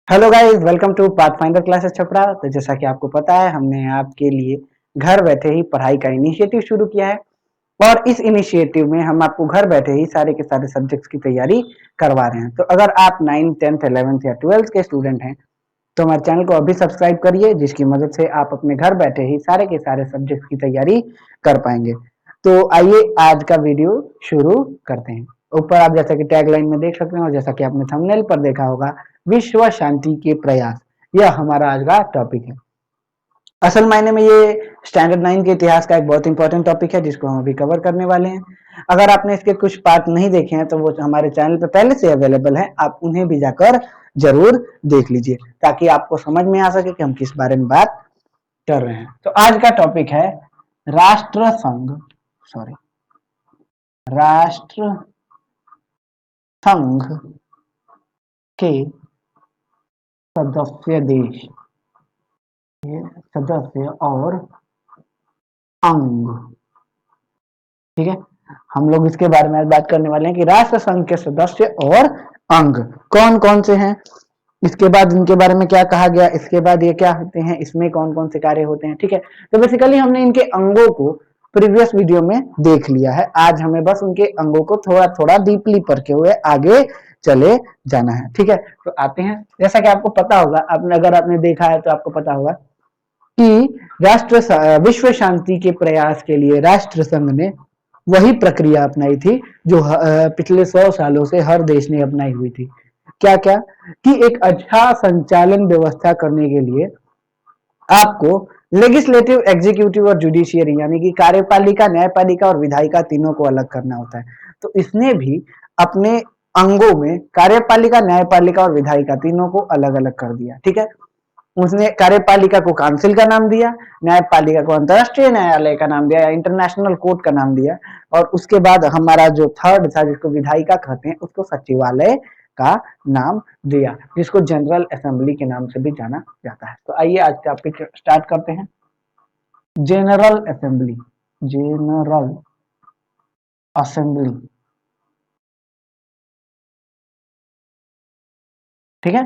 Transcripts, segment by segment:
Hello guys, welcome to Pathfinder classes Chhapra. तो जैसा कि आपको पता है, हमने आपके लिए घर बैठे ही पढ़ाई का इनिशिएटिव शुरू किया है और इस इनिशिएटिव में हम आपको घर बैठे ही सारे के सारे सब्जेक्ट्स की तैयारी करवा रहे हैं। तो अगर आप 9th 10th 11th या 12th के स्टूडेंट हैं तो हमारे चैनल को अभी सब्सक्राइब करिए, जिसकी मदद से आप अपने घर बैठे ही सारे के सारे सब्जेक्ट्स की तैयारी कर पाएंगे। तो आइए आज का वीडियो शुरू करते हैं। ऊपर आप जैसा कि टैगलाइन में देख सकते हैं और जैसा कि आपने थंबनेल पर देखा होगा, विश्व शांति के प्रयास, यह हमारा आज का टॉपिक है। असल मायने में ये स्टैंडर्ड 9 के इतिहास का एक बहुत इंपॉर्टेंट टॉपिक है जिसको हम अभी कवर करने वाले हैं। अगर आपने इसके कुछ पार्ट नहीं देखे हैं तो वो हमारे चैनल पे पहले से अवेलेबल है, आप उन्हें भी जाकर जरूर देख लीजिए ताकि आपको समझ में आ सके कि हम किस बारे में बात कर रहे हैं। तो आज का टॉपिक है राष्ट्र संघ के सदस्य देश, सदस्य और अंग। ठीक है, हम लोग इसके बारे में बात करने वाले हैं कि राष्ट्र संघ के सदस्य और अंग कौन कौन से हैं, इसके बाद इनके बारे में क्या कहा गया, इसके बाद ये क्या होते हैं, इसमें कौन कौन से कार्य होते हैं। ठीक है, तो बेसिकली हमने इनके अंगों को प्रीवियस वीडियो में देख लिया है। आज हमें बस उनके अंगों को थोड़ा थोड़ा डीपली पढ़ते हुए आगे चले जाना है। ठीक है, तो आते हैं। जैसा कि आपको पता होगा, आपने अगर आपने देखा है तो आपको पता होगा कि विश्व शांति के प्रयास के लिए राष्ट्र संघ ने वही प्रक्रिया अपनाई थी जो पिछले 100 सालों से हर देश ने अपनाई हुई थी। क्या क्या कि एक अच्छा संचालन व्यवस्था करने के लिए आपको लेजिस्लेटिव, एग्जीक्यूटिव और जुडिशियरी यानी कि कार्यपालिका, न्यायपालिका और विधायिका तीनों को अलग करना होता है। तो इसने भी अपने अंगों में कार्यपालिका, न्यायपालिका और विधायिका तीनों को अलग अलग कर दिया। ठीक है, उसने कार्यपालिका को काउंसिल का नाम दिया, न्यायपालिका को अंतरराष्ट्रीय न्यायालय का नाम दिया या इंटरनेशनल कोर्ट का नाम दिया, और उसके बाद हमारा जो थर्ड था जिसको विधायिका कहते हैं उसको सचिवालय का नाम दिया, जिसको जनरल असेंबली के नाम से भी जाना जाता है। तो आइए आज का टॉपिक स्टार्ट करते हैं। General assembly, general assembly. ठीक है,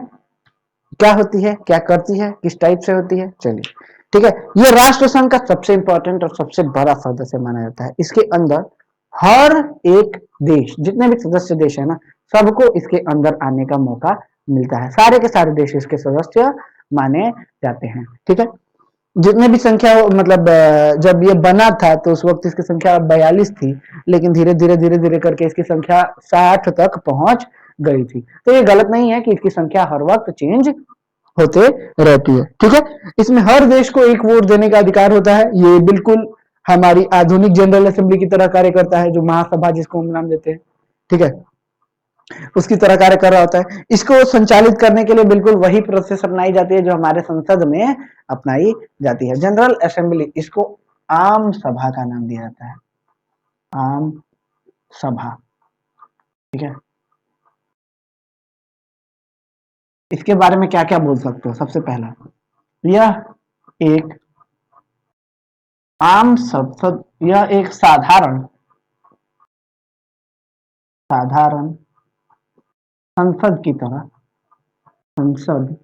क्या होती है, क्या करती है, किस टाइप से होती है, चलिए। ठीक है, ये राष्ट्र संघ का सबसे इंपॉर्टेंट और सबसे बड़ा सदस्य माना जाता है। इसके अंदर हर एक देश, जितने भी सदस्य देश है ना, सबको इसके अंदर आने का मौका मिलता है। सारे के सारे देश इसके सदस्य माने जाते हैं। ठीक है, जितने भी संख्या, मतलब जब ये बना था तो उस वक्त इसकी संख्या 42 थी, लेकिन धीरे धीरे धीरे धीरे करके इसकी संख्या 60 तक पहुंच गई थी। तो ये गलत नहीं है कि इसकी संख्या हर वक्त चेंज होते रहती है। ठीक है, इसमें हर देश को एक वोट देने का अधिकार होता है। ये बिल्कुल हमारी आधुनिक जनरल असेंबली की तरह कार्य करता है, जो महासभा जिसको हम नाम देते हैं। ठीक है, उसकी तरह कार्य कर रहा होता है। इसको संचालित करने के लिए बिल्कुल वही प्रोसेस अपनाई जाती है जो हमारे संसद में अपनाई जाती है। जनरल असेंबली, इसको आम सभा का नाम दिया जाता है, आम सभा। ठीक है, इसके बारे में क्या क्या बोल सकते हो। सबसे पहला, यह एक आम संसद, यह एक साधारण साधारण संसद की तरह, संसद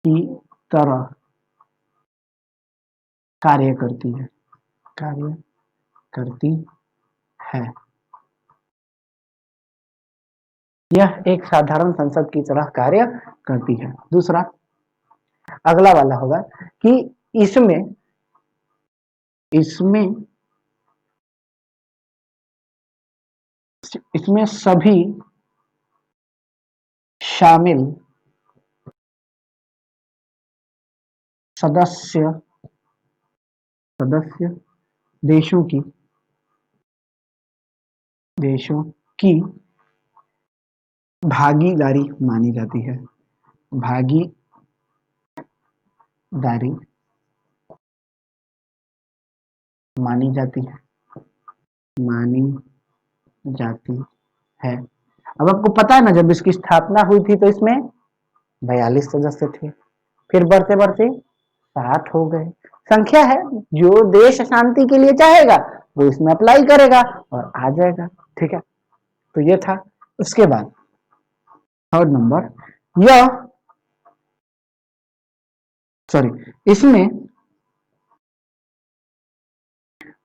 की तरह कार्य करती है, कार्य करती है। यह एक साधारण संसद की तरह कार्य करती है। दूसरा, अगला वाला होगा कि इसमें इसमें इसमें सभी शामिल सदस्य सदस्य देशों की भागीदारी मानी जाती है, भागीदारी मानी जाती है। अब आपको पता है ना, जब इसकी स्थापना हुई थी तो इसमें 42 सदस्य थे, फिर बढ़ते बढ़ते 60 हो गए। संख्या है, जो देश शांति के लिए चाहेगा वो इसमें अप्लाई करेगा और आ जाएगा। ठीक है, तो ये था। उसके बाद थर्ड नंबर, यह इसमें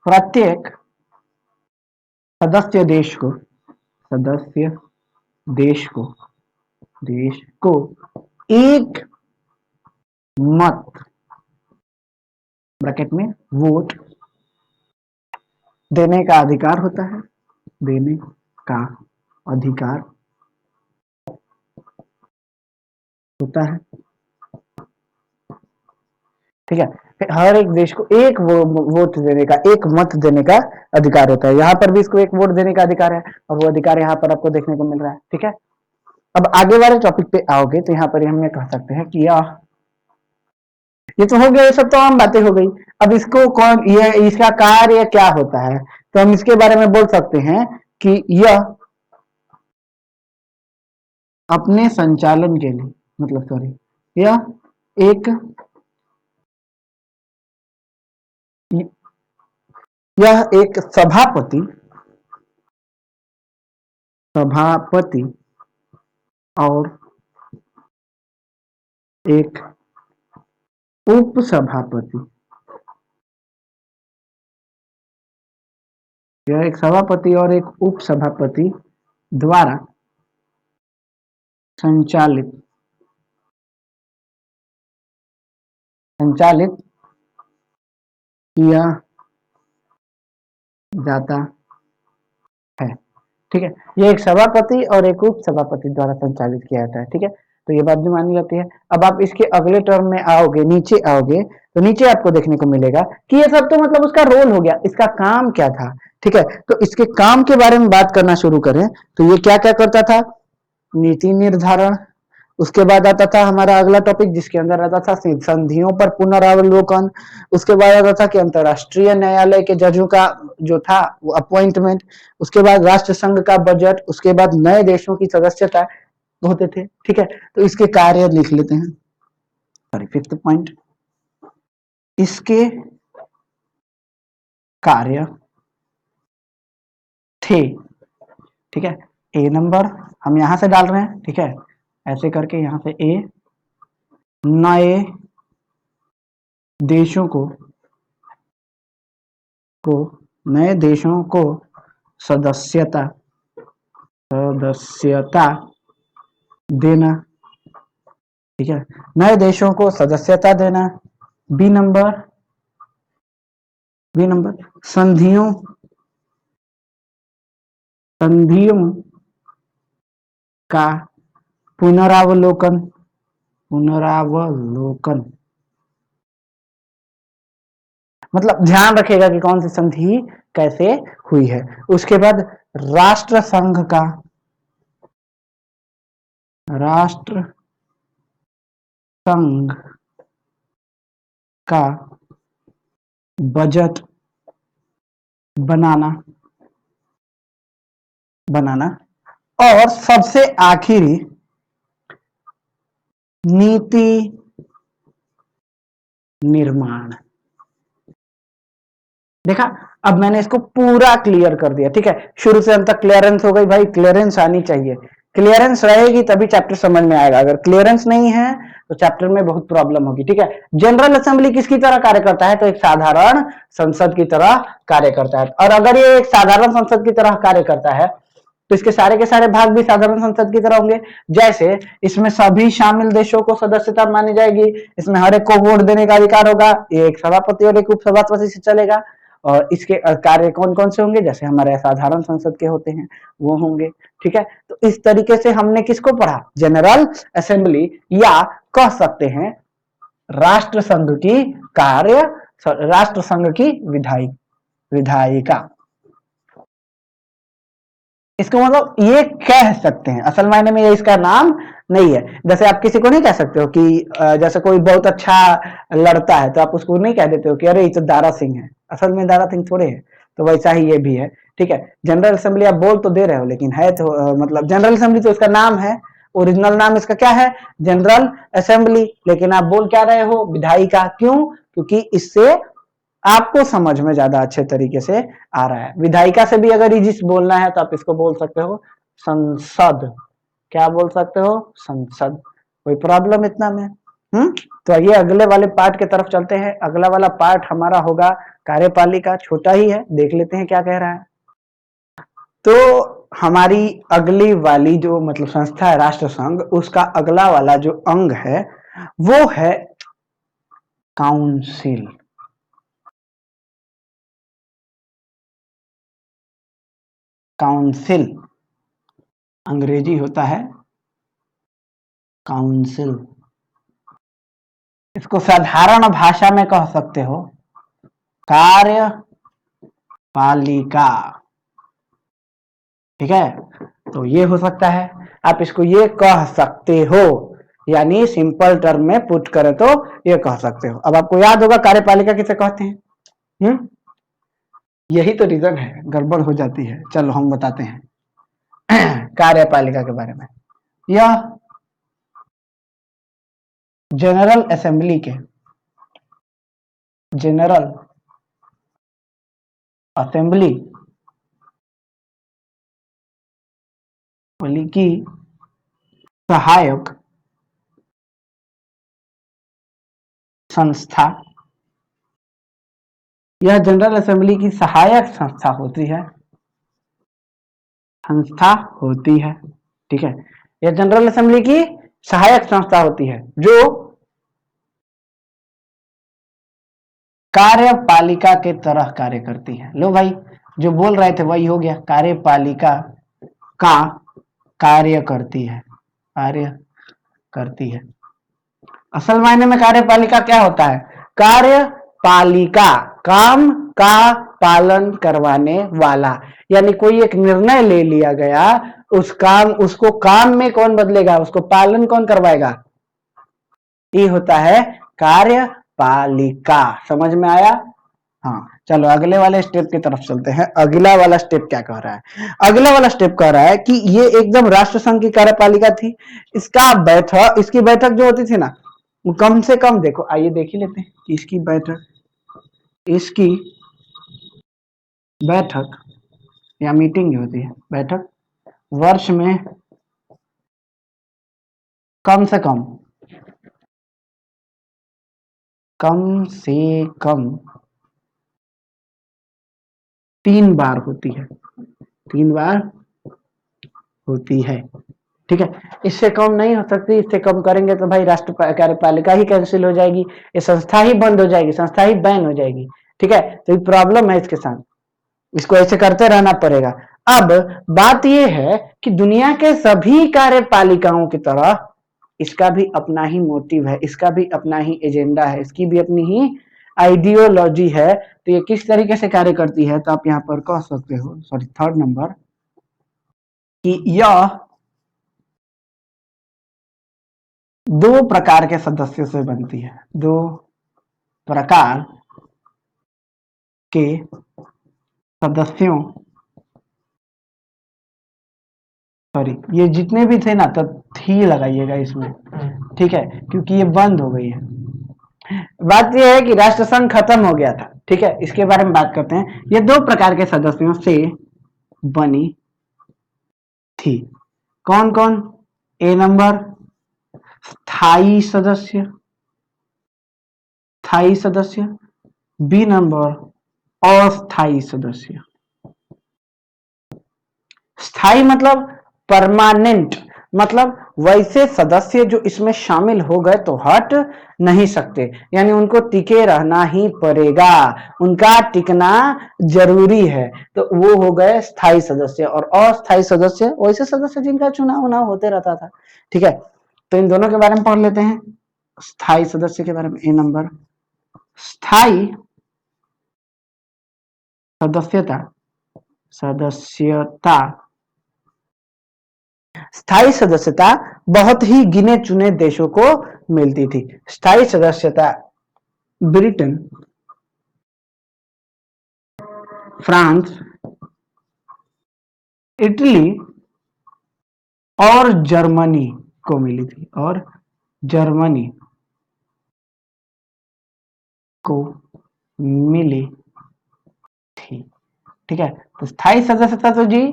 प्रत्येक सदस्य देश को एक मत ब्रैकेट में वोट देने का अधिकार होता है, देने का अधिकार होता है। ठीक है, हर एक देश को एक वोट देने का, एक मत देने का अधिकार होता है। यहाँ पर भी इसको एक वोट देने का अधिकार है और वो अधिकार यहाँ पर आपको देखने को मिल रहा है। ठीक है, अब आगे वाले टॉपिक पे आओगे तो यहाँ पर हम ये कह सकते हैं कि ये तो हो गया, ये सब तो आम बातें हो गई। अब इसको कौन, ये इसका कार्य क्या होता है, तो हम इसके बारे में बोल सकते हैं कि यह अपने संचालन के लिए, मतलब सॉरी, यह एक सभापति और एक उपसभापति, यह एक सभापति और एक उपसभापति द्वारा संचालित किया जाता है। ठीक है, ये एक सभापति और एक उप सभापति द्वारा संचालित किया जाता है। ठीक है, तो ये बात भी मानी जाती है। अब आप इसके अगले टर्म में आओगे, नीचे आओगे तो नीचे आपको देखने को मिलेगा कि ये सब तो मतलब उसका रोल हो गया, इसका काम क्या था। ठीक है, तो इसके काम के बारे में बात करना शुरू करें तो ये क्या क्या करता था, नीति निर्धारण, उसके बाद आता था हमारा अगला टॉपिक जिसके अंदर आता था संधियों पर पुनरावलोकन, उसके बाद आता था कि अंतरराष्ट्रीय न्यायालय के जजों का जो था वो अपॉइंटमेंट, उसके बाद राष्ट्र संघ का बजट, उसके बाद नए देशों की सदस्यता होते थे। ठीक है, तो इसके कार्य लिख लेते हैं। सॉरी, फिफ्थ पॉइंट, इसके कार्य थे। ठीक है, ए नंबर हम यहां से डाल रहे हैं। ठीक है, ऐसे करके यहां से ए, नए देशों को सदस्यता देना। ठीक है, नए देशों को सदस्यता देना। बी नंबर संधियों का पुनरावलोकन मतलब ध्यान रखेगा कि कौन सी संधि कैसे हुई है। उसके बाद राष्ट्र संघ का बजट बनाना और सबसे आखिरी नीति निर्माण। देखा, अब मैंने इसको पूरा क्लियर कर दिया। ठीक है, शुरू से अंत तक क्लियरेंस हो गई भाई, क्लियरेंस आनी चाहिए, क्लियरेंस रहेगी तभी चैप्टर समझ में आएगा, अगर क्लियरेंस नहीं है तो चैप्टर में बहुत प्रॉब्लम होगी। ठीक है, जनरल असेंबली किसकी तरह कार्य करता है, तो एक साधारण संसद की तरह कार्य करता है। और अगर ये एक साधारण संसद की तरह कार्य करता है तो इसके सारे के सारे भाग भी साधारण संसद की तरह होंगे। जैसे इसमें सभी शामिल देशों को सदस्यता मानी जाएगी, इसमें हर एक को वोट देने का अधिकार होगा, ये एक सभापति और एक उपसभापति से चलेगा। और इसके कार्य कौन कौन से होंगे, जैसे हमारे साधारण संसद के होते हैं वो होंगे। ठीक है, तो इस तरीके से हमने किसको पढ़ा, जनरल असेंबली, या कह सकते हैं राष्ट्र संघ की राष्ट्र संघ की विधायिका। इसको मतलब ये कह सकते हैं, असल मायने में ये इसका नाम नहीं है। जैसे आप किसी को नहीं कह सकते हो कि जैसे कोई बहुत अच्छा लड़ता है तो आप उसको नहीं कह देते हो कि अरे ये तो दारा सिंह है, असल में दारा सिंह थोड़े है। तो वैसा ही ये भी है। ठीक है, जनरल असेंबली आप बोल तो दे रहे हो लेकिन है तो मतलब जनरल असेंबली तो इसका नाम है, ओरिजिनल नाम इसका क्या है, जनरल असेंबली, लेकिन आप बोल क्या रहे हो, विधायिका। क्यों, क्योंकि इससे आपको समझ में ज्यादा अच्छे तरीके से आ रहा है। विधायिका से भी अगर इजिस बोलना है तो आप इसको बोल सकते हो संसद। क्या बोल सकते हो, संसद। कोई प्रॉब्लम इतना में? तो ये अगले वाले पार्ट की तरफ चलते हैं। अगला वाला पार्ट हमारा होगा कार्यपालिका, छोटा ही है, देख लेते हैं क्या कह रहा है। तो हमारी अगली वाली जो मतलब संस्था है राष्ट्र संघ, उसका अगला वाला जो अंग है वो है काउंसिल। काउंसिल अंग्रेजी होता है काउंसिल। इसको साधारण भाषा में कह सकते हो कार्यपालिका। ठीक है, तो ये हो सकता है, आप इसको ये कह सकते हो, यानी सिंपल टर्म में पुट करें तो ये कह सकते हो। अब आपको याद होगा कार्यपालिका किसे कहते हैं? यही तो रीजन है, गड़बड़ हो जाती है। चलो हम बताते हैं कार्यपालिका के बारे में। यह जनरल असेंबली के जनरल असेंबली की सहायक संस्था, यह जनरल असेंबली की सहायक संस्था होती है, ठीक है। यह जनरल असेंबली की सहायक संस्था होती है जो कार्यपालिका के तरह कार्य करती है। लो भाई, जो बोल रहे थे वही हो गया, कार्यपालिका का कार्य करती है। असल मायने में कार्यपालिका क्या होता है? कार्यपालिका, काम का पालन करवाने वाला, यानी कोई एक निर्णय ले लिया गया, उसको काम में कौन बदलेगा, उसको पालन कौन करवाएगा, ये होता है कार्यपालिका। समझ में आया? हाँ, चलो अगले वाले स्टेप की तरफ चलते हैं। अगला वाला स्टेप क्या कह रहा है? अगला वाला स्टेप कह रहा है कि ये एकदम राष्ट्र संघ की कार्यपालिका थी, इसकी बैठक जो होती थी ना, कम से कम देखो, आइए देख ही लेते हैं कि इसकी बैठक या मीटिंग जो होती है, बैठक वर्ष में कम से कम 3 बार होती है। ठीक है, इससे कम नहीं हो सकती। इससे कम करेंगे तो भाई राष्ट्र कार्यपालिका ही कैंसिल हो जाएगी, ये संस्था ही बंद हो जाएगी, संस्था ही बैन हो जाएगी। ठीक है, तो ये प्रॉब्लम है इसके साथ, इसको ऐसे करते रहना पड़ेगा। अब बात यह है कि दुनिया के सभी कार्यपालिकाओं की तरह इसका भी अपना ही मोटिव है, इसका भी अपना ही एजेंडा है, इसकी भी अपनी ही आइडियोलॉजी है। तो ये किस तरीके से कार्य करती है, तो आप यहाँ पर कह सकते हो, सॉरी, 3rd नंबर, कि यह 2 प्रकार के सदस्यों से बनती है। 2 प्रकार के सदस्यों, सॉरी, ये जितने भी थे ना, तो थी लगाइएगा इसमें, ठीक है, क्योंकि ये बंद हो गई है। बात यह है कि राष्ट्रसंघ खत्म हो गया था। ठीक है, इसके बारे में बात करते हैं। ये 2 प्रकार के सदस्यों से बनी थी। कौन कौन? ए नंबर स्थायी सदस्य, बी नंबर अस्थायी सदस्य। स्थायी मतलब परमानेंट, मतलब वैसे सदस्य जो इसमें शामिल हो गए तो हट नहीं सकते, यानी उनको टिके रहना ही पड़ेगा, उनका टिकना जरूरी है, तो वो हो गए स्थायी सदस्य। और अस्थायी सदस्य वैसे सदस्य जिनका चुनाव होते रहता था। ठीक है, तो इन दोनों के बारे में पढ़ लेते हैं। स्थायी सदस्य के बारे में, ए नंबर, स्थायी स्थायी सदस्यता बहुत ही गिने चुने देशों को मिलती थी। स्थायी सदस्यता ब्रिटेन, फ्रांस, इटली और जर्मनी को मिली थी, और जर्मनी को मिली थी। ठीक है, तो स्थायी सदस्यता तो जी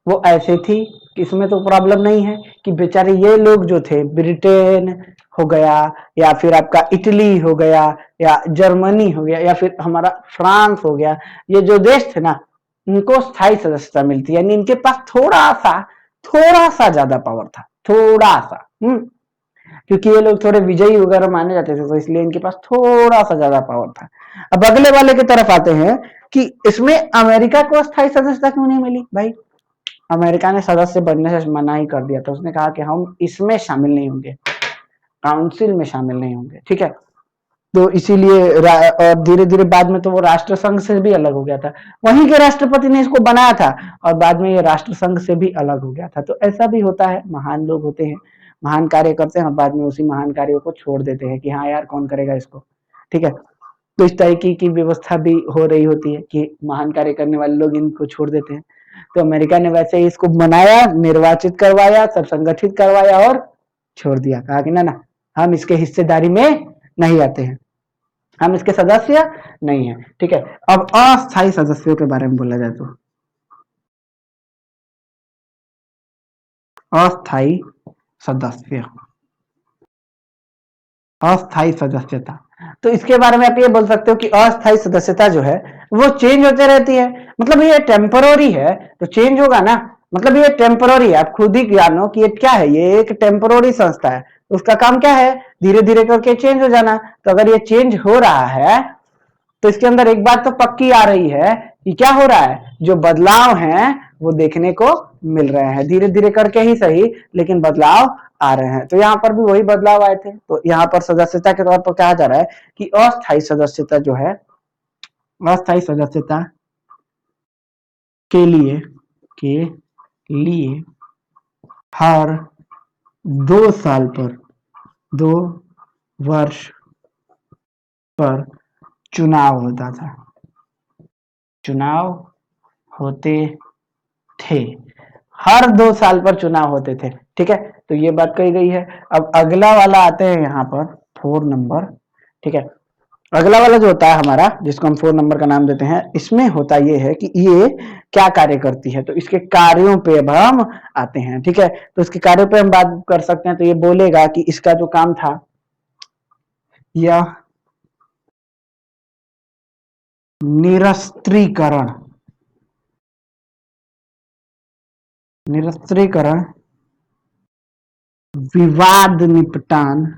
वो ऐसे थी, इसमें तो प्रॉब्लम नहीं है कि बेचारे ये लोग जो थे, ब्रिटेन हो गया या फिर आपका इटली हो गया या जर्मनी हो गया या फिर हमारा फ्रांस हो गया, ये जो देश थे ना, इनको स्थायी सदस्यता मिलती है, यानी इनके पास थोड़ा सा ज्यादा पावर था, थोड़ा सा। क्योंकि ये लोग थोड़े विजयी वगैरह माने जाते थे, तो इसलिए इनके पास थोड़ा सा ज्यादा पावर था। अब अगले वाले की तरफ आते हैं कि इसमें अमेरिका को स्थायी सदस्यता क्यों नहीं मिली भाई। अमेरिका ने सदस्य बनने से मना ही कर दिया था, उसने कहा कि हम इसमें शामिल नहीं होंगे, काउंसिल में शामिल नहीं होंगे, ठीक है। तो इसीलिए और धीरे धीरे बाद में तो वो राष्ट्र संघ से भी अलग हो गया था, वहीं के राष्ट्रपति ने इसको बनाया था और बाद में ये राष्ट्र संघ से भी अलग हो गया था। तो ऐसा भी होता है, महान लोग होते हैं, महान कार्य करते हैं और बाद में उसी महान कार्यों को छोड़ देते हैं कि हाँ यार कौन करेगा इसको, ठीक है। तो इस तरीके की व्यवस्था भी हो रही होती है कि महान कार्य करने वाले लोग इनको छोड़ देते हैं। तो अमेरिका ने वैसे ही इसको बनाया, निर्वाचित करवाया, सब संगठित करवाया और छोड़ दिया, कहा कि ना हम इसके हिस्सेदारी में नहीं आते हैं, हम इसके सदस्य नहीं है, ठीक है। अब अस्थायी सदस्यों के बारे में बोला जाए तो अस्थायी सदस्य, अस्थायी सदस्यता, तो इसके बारे में आप ये बोल सकते हो कि अस्थायी सदस्यता जो है वो चेंज होते रहती है, मतलब ये टेम्पररी है तो चेंज होगा ना, मतलब ये टेम्पररी है, आप खुद ही जानो कि ये क्या है, ये एक टेम्पररी संस्था है, उसका काम क्या है, धीरे धीरे करके चेंज हो जाना। तो अगर ये चेंज हो रहा है तो इसके अंदर एक बात तो पक्की आ रही है कि क्या हो रहा है, जो बदलाव हैं वो देखने को मिल रहे हैं, धीरे धीरे करके ही सही लेकिन बदलाव आ रहे हैं। तो यहाँ पर भी वही बदलाव आए थे। तो यहाँ पर सदस्यता के तौर पर कहा जा रहा है कि अस्थायी सदस्यता जो है, अस्थायी सदस्यता के लिए हर 2 साल पर, 2 वर्ष पर चुनाव होता था, चुनाव होते थे, हर 2 साल पर चुनाव होते थे, ठीक है। तो ये बात कही गई है। अब अगला वाला आते हैं यहाँ पर 4 नंबर, ठीक है। अगला वाला जो होता है हमारा, जिसको हम 4 नंबर का नाम देते हैं, इसमें होता ये है कि ये क्या कार्य करती है, तो इसके कार्यों पे अब हम आते हैं, ठीक है। तो इसके कार्यों पे हम बात कर सकते हैं। तो ये बोलेगा कि इसका जो काम था, यह निरस्त्रीकरण, निरस्त्रीकरण, विवाद निपटान,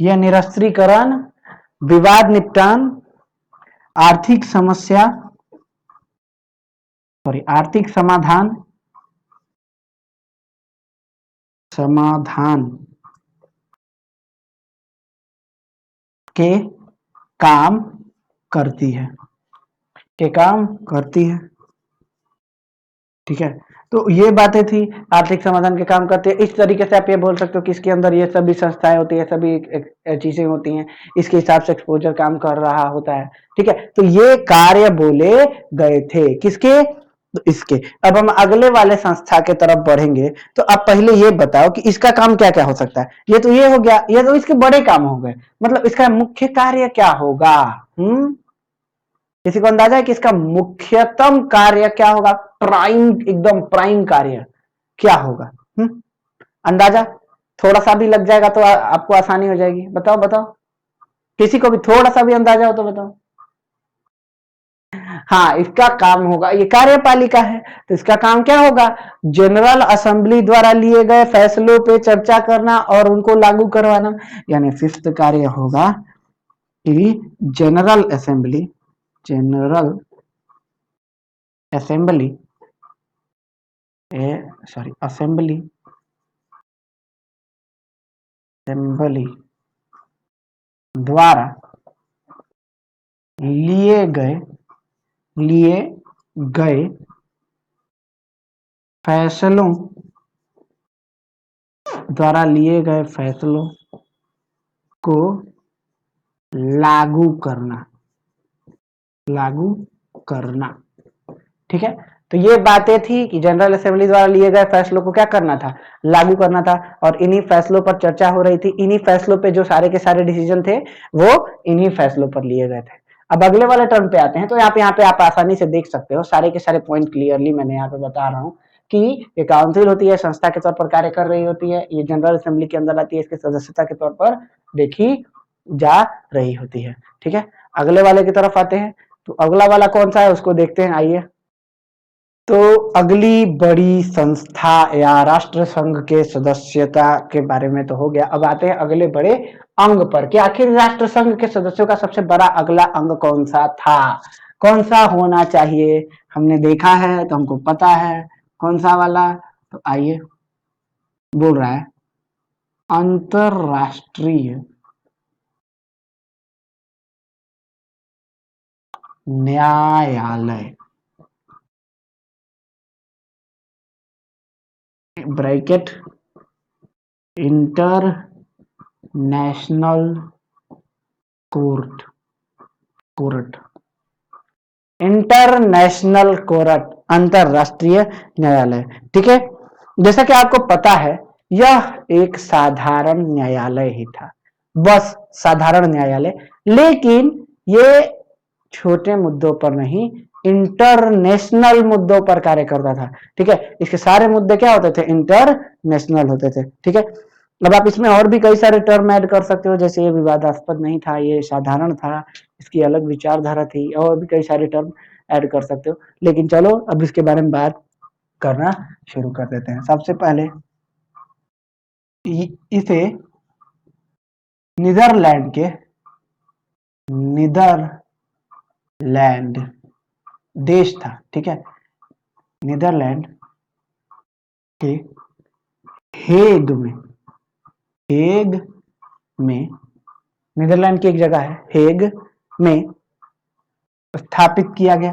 यह निरस्त्रीकरण, विवाद निपटान, आर्थिक समस्या, आर्थिक समाधान, समाधान के काम करती है, के काम करती है, ठीक है। तो ये बातें थी, आर्थिक समाधान के काम करते हैं। इस तरीके से आप ये बोल सकते हो कि इसके अंदर ये सभी संस्थाएं होती है, सभी चीजें होती हैं, इसके हिसाब से एक्सपोजर काम कर रहा होता है, ठीक है। तो ये कार्य बोले गए थे किसके, तो इसके। अब हम अगले वाले संस्था के तरफ बढ़ेंगे। तो अब पहले ये बताओ कि इसका काम क्या क्या हो सकता है। ये तो ये हो गया, ये तो इसके बड़े काम हो गए, मतलब इसका मुख्य कार्य क्या होगा। किसी को अंदाजा है कि इसका मुख्यतम कार्य क्या होगा, प्राइम, एकदम प्राइम कार्य क्या होगा। अंदाजा थोड़ा सा भी लग जाएगा तो आपको आसानी हो जाएगी। बताओ बताओ, किसी को भी थोड़ा सा भी अंदाजा हो तो बताओ। हाँ, इसका काम होगा, ये कार्यपालिका है तो इसका काम क्या होगा, जनरल असेंबली द्वारा लिए गए फैसलों पे चर्चा करना और उनको लागू करवाना। यानी 5th कार्य होगा कि general assembly, general assembly, assembly, assembly द्वारा लिए गए फैसलों, द्वारा लिए गए फैसलों को लागू करना, लागू करना, ठीक है। तो ये बातें थी कि जनरल असेंबली द्वारा लिए गए फैसलों को क्या करना था, लागू करना था। और इन्हीं फैसलों पर चर्चा हो रही थी, इन्हीं फैसलों पे जो सारे के सारे डिसीजन थे वो इन्हीं फैसलों पर लिए गए थे। अब अगले वाले टर्म पे आते हैं, तो यहाँ पे आप आसानी से देख सकते हो सारे के सारे पॉइंट क्लियरली मैंने यहाँ पे बता रहा हूँ कि ये काउंसिल होती है, संस्था के तौर पर कार्य कर रही होती है, ये जनरल असेंबली के अंदर आती है, इसकी सदस्यता के तौर पर देखी जा रही होती है। ठीक है, अगले वाले की तरफ आते हैं, तो अगला वाला कौन सा है उसको देखते हैं, आइए। तो अगली बड़ी संस्था या राष्ट्र संघ के सदस्यता के बारे में तो हो गया, अब आते हैं अगले बड़े अंग पर कि आखिर राष्ट्र संघ के सदस्यों का सबसे बड़ा अगला अंग कौन सा था, कौन सा होना चाहिए। हमने देखा है तो हमको पता है कौन सा वाला, तो आइए, बोल रहा है अंतरराष्ट्रीय न्यायालय, bracket international court, international court, अंतरराष्ट्रीय न्यायालय। ठीक है, जैसा कि आपको पता है यह एक साधारण न्यायालय ही था, बस साधारण न्यायालय, लेकिन ये छोटे मुद्दों पर नहीं, इंटरनेशनल मुद्दों पर कार्य करता था। ठीक है, इसके सारे मुद्दे क्या होते थे, इंटरनेशनल होते थे। ठीक है, अब आप इसमें और भी कई सारे टर्म ऐड कर सकते हो, जैसे ये विवादास्पद नहीं था, ये साधारण था, इसकी अलग विचारधारा थी, और भी कई सारे टर्म ऐड कर सकते हो। लेकिन चलो अब इसके बारे में बात करना शुरू कर देते हैं। सबसे पहले इसे नीदरलैंड देश था। ठीक है, नीदरलैंड के हेग में नीदरलैंड की एक जगह है हेग में स्थापित किया गया।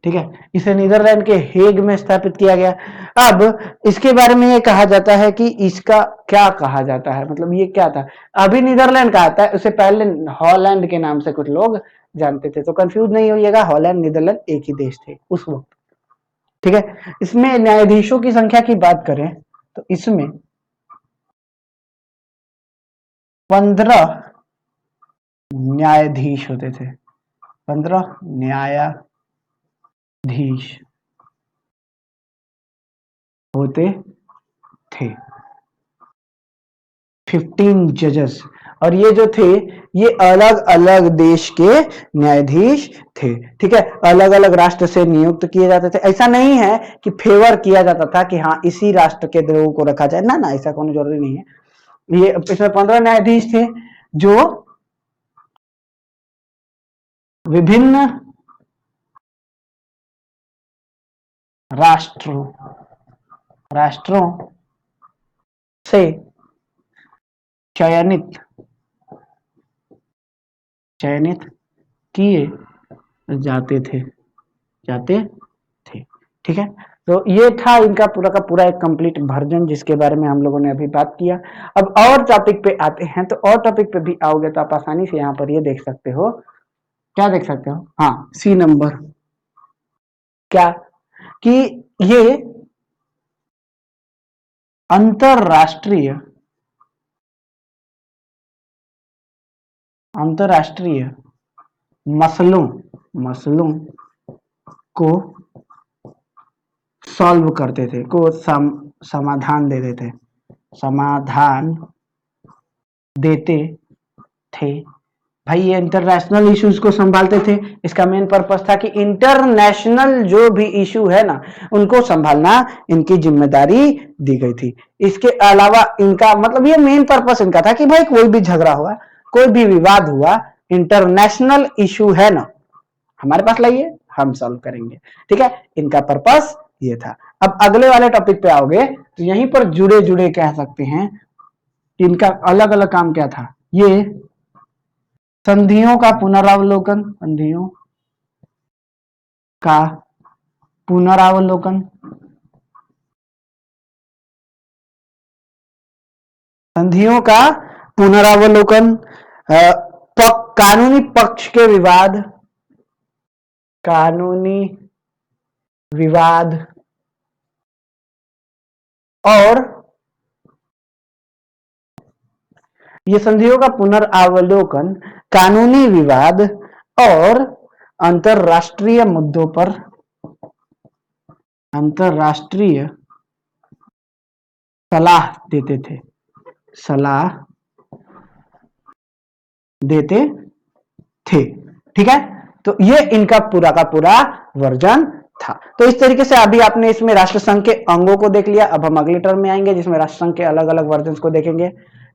ठीक है, इसे नीदरलैंड के हेग में स्थापित किया गया। अब इसके बारे में ये कहा जाता है कि इसका क्या कहा जाता है, मतलब ये क्या था, अभी नीदरलैंड का आता है, उससे पहले हॉलैंड के नाम से कुछ लोग जानते थे, तो कंफ्यूज नहीं होइएगा, हॉलैंड नीदरलैंड एक ही देश थे उस वक्त। ठीक है, इसमें न्यायाधीशों की संख्या की बात करें तो इसमें 15 न्यायाधीश होते थे, 15 न्यायाधीश होते थे, 15 जजेस, और ये जो थे ये अलग अलग देश के न्यायाधीश थे। ठीक है, अलग अलग राष्ट्र से नियुक्त किए जाते थे, ऐसा नहीं है कि फेवर किया जाता था कि हाँ इसी राष्ट्र के लोगों को रखा जाए, ना ऐसा कोई जरूरी नहीं है। ये इसमें 15 न्यायाधीश थे जो विभिन्न राष्ट्रों से चयनित किए जाते थे। ठीक है, तो ये था इनका पूरा का पूरा एक कंप्लीट वर्जन जिसके बारे में हम लोगों ने अभी बात किया। अब और टॉपिक पे आते हैं, तो और टॉपिक पे भी आओगे तो आप आसानी से यहाँ पर ये देख सकते हो, क्या देख सकते हो, हाँ सी नंबर, क्या कि ये अंतरराष्ट्रीय मसलों को सॉल्व करते थे, को समाधान देते थे। भाई ये इंटरनेशनल इश्यूज को संभालते थे, इसका मेन पर्पस था कि इंटरनेशनल जो भी इशू है ना उनको संभालना इनकी जिम्मेदारी दी गई थी। इसके अलावा इनका मतलब ये मेन पर्पस इनका था कि भाई कोई भी झगड़ा हुआ, कोई भी विवाद हुआ, इंटरनेशनल इशू है ना, हमारे पास लाइए, हम सॉल्व करेंगे। ठीक है, इनका पर्पस ये था। अब अगले वाले टॉपिक पे आओगे तो यहीं पर जुड़े जुड़े कह सकते हैं इनका अलग अलग काम क्या था। ये संधियों का पुनरावलोकन, संधियों का पुनरावलोकन, कानूनी पक्ष के विवाद और ये संधियों का पुनर्वलोकन कानूनी विवाद और अंतरराष्ट्रीय मुद्दों पर अंतरराष्ट्रीय सलाह देते थे, सलाह देते थे। ठीक है, तो ये इनका पूरा का पूरा वर्जन था। तो इस तरीके से अभी आपने इसमें राष्ट्रसंघ के अंगों को देख लिया। अब हम अगले टर्म में आएंगे जिसमें राष्ट्रसंघ के अलग अलग वर्जन को देखेंगे।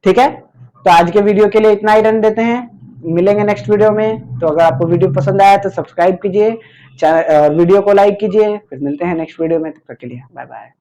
ठीक है, तो आज के वीडियो के लिए इतना ही रन देते हैं, मिलेंगे नेक्स्ट वीडियो में। तो अगर आपको वीडियो पसंद आया तो सब्सक्राइब कीजिए, वीडियो को लाइक कीजिए, फिर मिलते हैं नेक्स्ट वीडियो में। तब तक के लिए बाय बाय।